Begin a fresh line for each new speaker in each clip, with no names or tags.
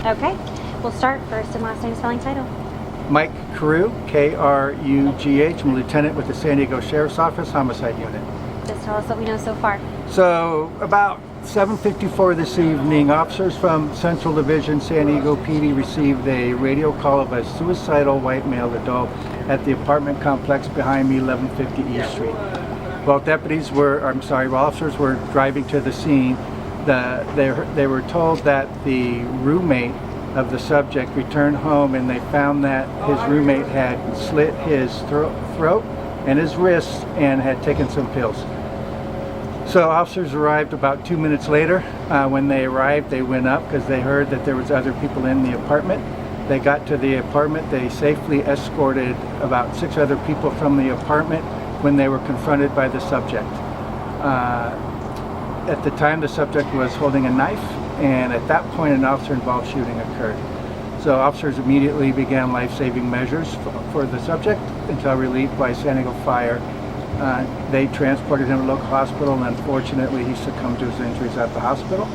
Okay. We'll start first and last name, spelling, title.
Mike Carew, K-R-U-G-H. I'm a lieutenant with the San Diego Sheriff's Office Homicide Unit.
Just tell us what we know so far.
So about 7:54 this evening, officers from Central Division San Diego PD received a radio call of a suicidal white male adult at the apartment complex behind me, 1150 East Street. While officers were driving to the scene, they were told that the roommate of the subject returned home, and they found that his roommate had slit his throat and his wrists and had taken some pills. So officers arrived about 2 minutes later. When they arrived, they went up because they heard that there was other people in the apartment. They got to the apartment. They safely escorted about 6 other people from the apartment when they were confronted by the subject. At the time, the subject was holding a knife, and at that point an officer-involved shooting occurred. So officers immediately began life-saving measures for the subject until relieved by San Diego Fire. They transported him to a local hospital, and unfortunately he succumbed to his injuries at the hospital.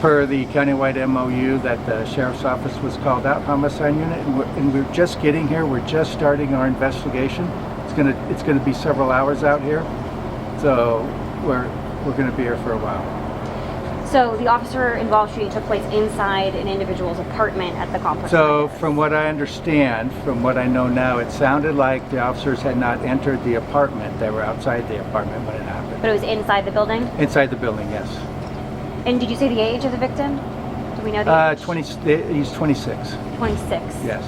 Per the countywide MOU that the Sheriff's Office was called out, Homicide Unit, and we're just getting here. We're just starting our investigation. It's gonna be several hours out here, so we're gonna be here for a while.
So the officer-involved shooting took place inside an individual's apartment at the complex.
So from what I understand, from what I know now, it sounded like the officers had not entered the apartment. They were outside the apartment when it happened.
But it was inside the building?
Inside the building, yes.
And did you say the age of the victim? Do we know the age?
He's 26.
26.
Yes.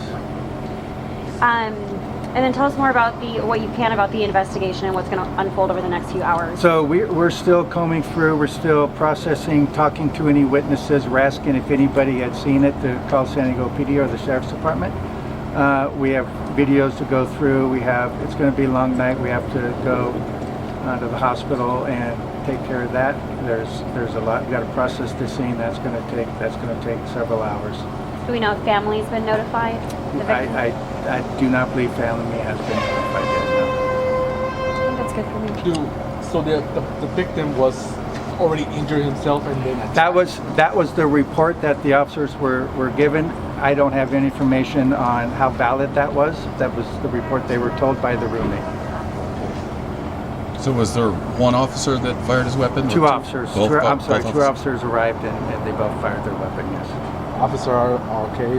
And then tell us more about what you can about the investigation and what's going to unfold over the next few hours.
So we're still combing through, we're still processing, talking to any witnesses. We're asking if anybody had seen it to call San Diego PD or the Sheriff's Department. We have videos to go through. It's going to be a long night. We have to go to the hospital and take care of that. There's a lot. We got to process the scene. That's going to take several hours.
Do we know if family's been notified?
I do not believe family has been notified yet. No.
I think that's good for me.
So the victim was already injured himself, and then
That was the report that the officers were given. I don't have any information on how valid that was. That was the report they were told by the roommate.
So was there one officer that fired his weapon?
Two officers.
Both
Two
officers?
officers arrived and they both fired their weapon. Yes.
officers are okay.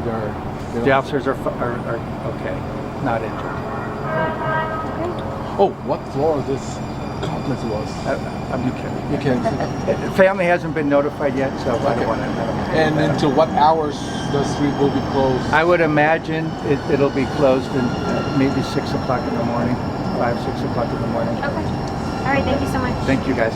The officers are okay, not injured.
Oh, what floor this complex was? You can.
Family hasn't been notified yet, so I don't want to.
And until what hours the street will be closed?
I would imagine it'll be closed in maybe 6 o'clock in the morning, 5, 6 o'clock in the morning.
Okay. All right. Thank you so much.
Thank you, guys.